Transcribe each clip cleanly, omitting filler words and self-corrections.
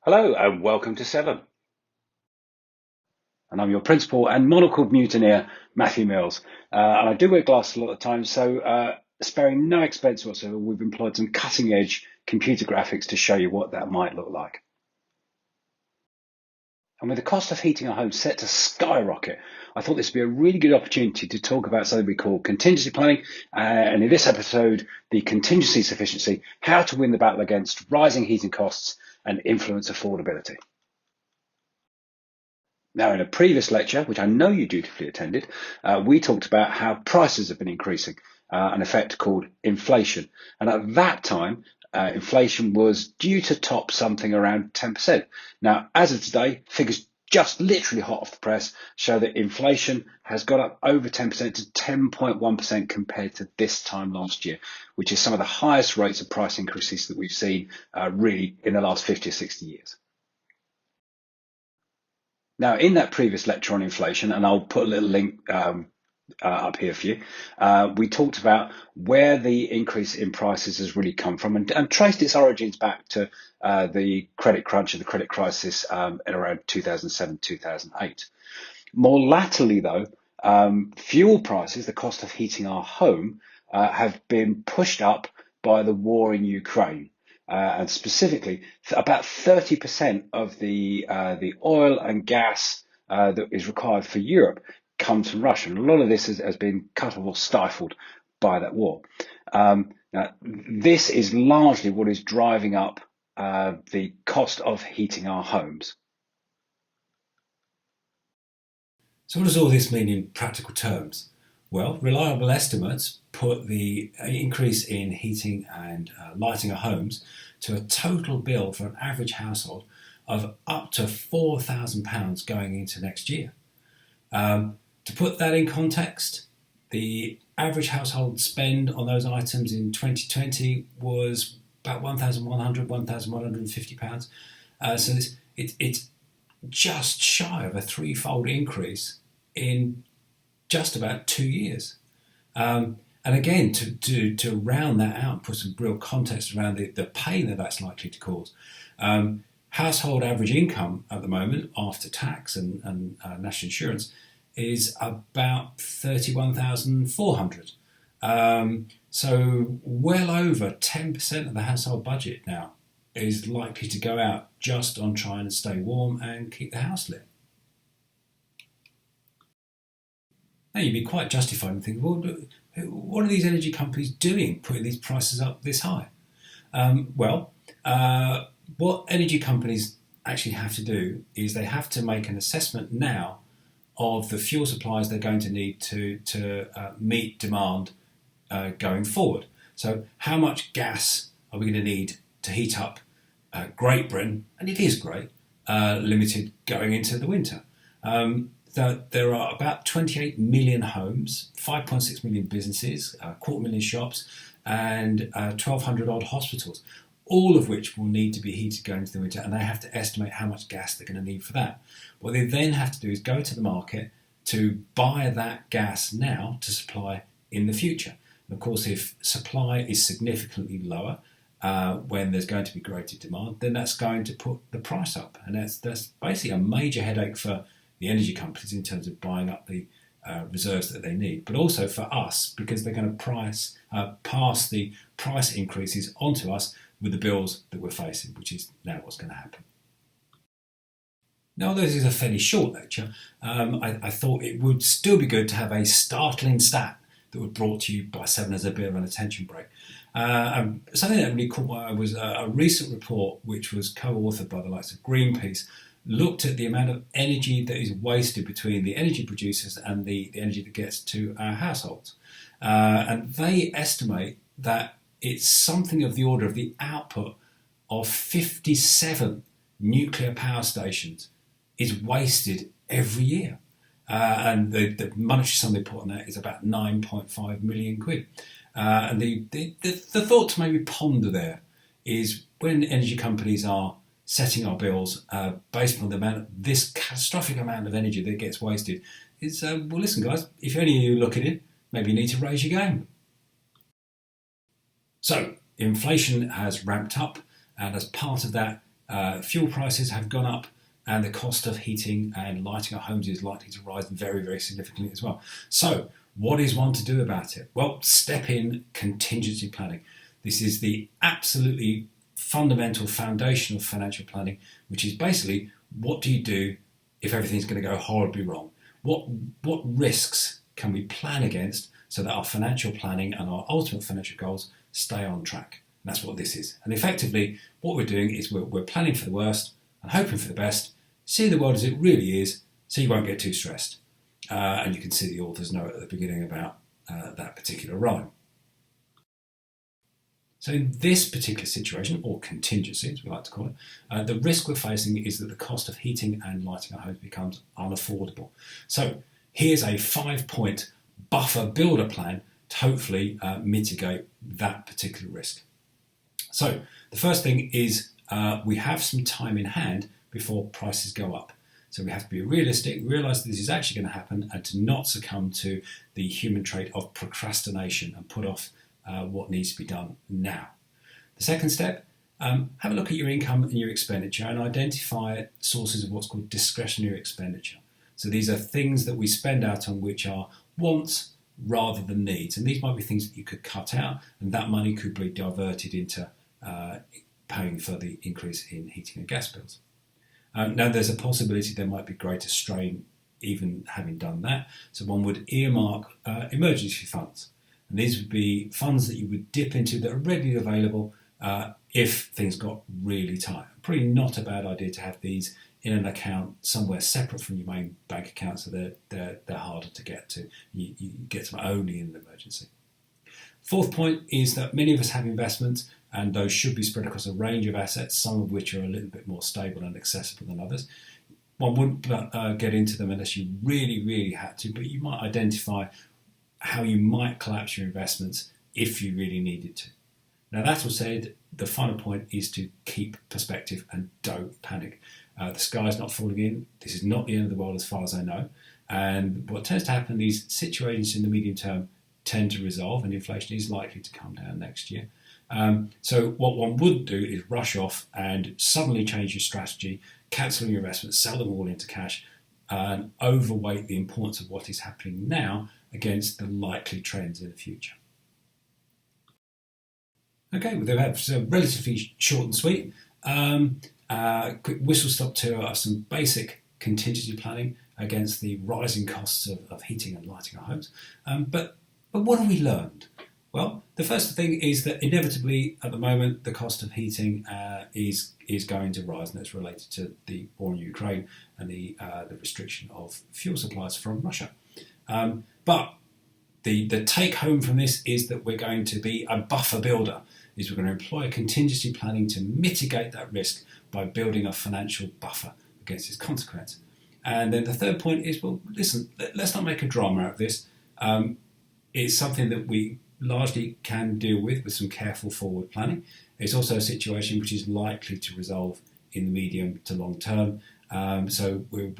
Hello and welcome to Seven. And I'm your principal and monocled mutineer, Matthew Mills. And I do wear glasses a lot of the time, so sparing no expense whatsoever, we've employed some cutting edge computer graphics to show you what that might look like. And with the cost of heating a home set to skyrocket, I thought this would be a really good opportunity to talk about something we call contingency planning. And in this episode, the contingency sufficiency, how to win the battle against rising heating costs and influence affordability. Now, in a previous lecture, which I know you dutifully attended, we talked about how prices have been increasing, an effect called inflation. And at that time, inflation was due to top something around 10%. Now, as of today, figures just literally hot off the press show that inflation has got up over 10% to 10.1% compared to this time last year, which is some of the highest rates of price increases that we've seen really in the last 50 or 60 years. Now, in that previous lecture on inflation, and I'll put a little link up here for you, we talked about where the increase in prices has really come from and traced its origins back to the credit crunch and the credit crisis in around 2007, 2008. More latterly, though, fuel prices, the cost of heating our home, have been pushed up by the war in Ukraine. And specifically, about 30% of the oil and gas that is required for Europe comes from Russia. And a lot of this has been cut off or stifled by that war. Now, this is largely what is driving up the cost of heating our homes. So what does all this mean in practical terms? Well, reliable estimates put the increase in heating and lighting of homes to a total bill for an average household of up to £4,000 going into next year. To put that in context, the average household spend on those items in 2020 was about £1,100, £1,150. So it's just shy of a threefold increase in just about 2 years. And again, to round that out and put some real context around the pain that that's likely to cause, household average income at the moment, after tax and national insurance, is about 31,400. So well over 10% of the household budget now is likely to go out just on trying to stay warm and keep the house lit. Now you'd be quite justified in thinking, well, what are these energy companies doing putting these prices up this high? What energy companies actually have to do is they have to make an assessment now of the fuel supplies they're going to need to meet demand going forward. So how much gas are we going to need to heat up Great Britain, and it is great, limited going into the winter? There are about 28 million homes, 5.6 million businesses, 250,000 shops, and 1,200 odd hospitals, all of which will need to be heated going into the winter, and they have to estimate how much gas they're going to need for that. What they then have to do is go to the market to buy that gas now to supply in the future. And of course, if supply is significantly lower when there's going to be greater demand, then that's going to put the price up. And that's basically a major headache for the energy companies in terms of buying up the reserves that they need, but also for us because they're going to pass the price increases onto us with the bills that we're facing, which is now what's going to happen. Now, although this is a fairly short lecture, I thought it would still be good to have a startling stat that was brought to you by Seven as a bit of an attention break. Something that really caught my eye was a recent report which was co-authored by the likes of Greenpeace, looked at the amount of energy that is wasted between the energy producers and the energy that gets to our households. And they estimate that it's something of the order of the output of 57 nuclear power stations is wasted every year. And the monetary sum they put on that is about 9.5 million quid. And the thought to maybe ponder there is when energy companies are setting our bills based on this catastrophic amount of energy that gets wasted, is, well, listen, guys, if any of you look at it, maybe you need to raise your game. So, inflation has ramped up, and as part of that, Fuel prices have gone up, and the cost of heating and lighting our homes is likely to rise very, very significantly as well. So, what is one to do about it? Well, step in contingency planning. This is the absolutely fundamental foundation of financial planning, which is basically, what do you do if everything's going to go horribly wrong? What risks can we plan against so that our financial planning and our ultimate financial goals stay on track? And that's what this is. And effectively, what we're doing is we're planning for the worst and hoping for the best, see the world as it really is, so you won't get too stressed. And you can see the author's note at the beginning about that particular rhyme. So in this particular situation, or contingency as we like to call it, the risk we're facing is that the cost of heating and lighting our homes becomes unaffordable. So here's a 5-point buffer builder plan to hopefully mitigate that particular risk. So the first thing is we have some time in hand before prices go up. So we have to be realistic, realise this is actually going to happen, and to not succumb to the human trait of procrastination and put off what needs to be done now. The second step, have a look at your income and your expenditure and identify sources of what's called discretionary expenditure. So these are things that we spend out on which are wants rather than needs. And these might be things that you could cut out, and that money could be diverted into paying for the increase in heating and gas bills. Now, there's a possibility there might be greater strain even having done that. So one would earmark emergency funds. And these would be funds that you would dip into that are readily available if things got really tight. Probably not a bad idea to have these in an account somewhere separate from your main bank account, so they're harder to get to. You get them only in an emergency. Fourth point is that many of us have investments, and those should be spread across a range of assets, some of which are a little bit more stable and accessible than others. One wouldn't get into them unless you really, really had to, but you might identify how you might collapse your investments if you really needed to. Now, that all said, the final point is to keep perspective and don't panic. The sky's not falling in. This is not the end of the world as far as I know. And what tends to happen, these situations in the medium term tend to resolve, and inflation is likely to come down next year. So what one wouldn't do is rush off and suddenly change your strategy, cancel your investments, sell them all into cash, and overweight the importance of what is happening now against the likely trends in the future. Okay, well, that's relatively short and sweet. Quick whistle stop tour of some basic contingency planning against the rising costs of heating and lighting our homes. But what have we learned? Well, the first thing is that inevitably, at the moment, the cost of heating is going to rise, and that's related to the war in Ukraine and the restriction of fuel supplies from Russia. But the take home from this is that we're going to be a buffer builder. Is we're going to employ contingency planning to mitigate that risk by building a financial buffer against its consequence. And then the third point is, well, listen, let's not make a drama out of this. It's something that we largely can deal with some careful forward planning. It's also a situation which is likely to resolve in the medium to long term. So we're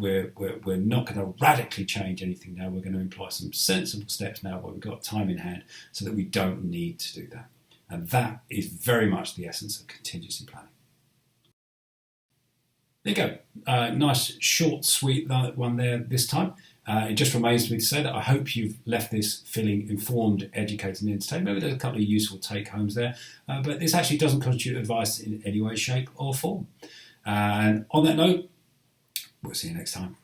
not going to radically change anything now. We're going to employ some sensible steps now where we've got time in hand so that we don't need to do that. And that is very much the essence of contingency planning. There you go. Nice, short, sweet one there this time. It just remains for me to say that I hope you've left this feeling informed, educated and entertained. Maybe there's a couple of useful take-homes there, but this actually doesn't constitute advice in any way, shape or form. And on that note, we'll see you next time.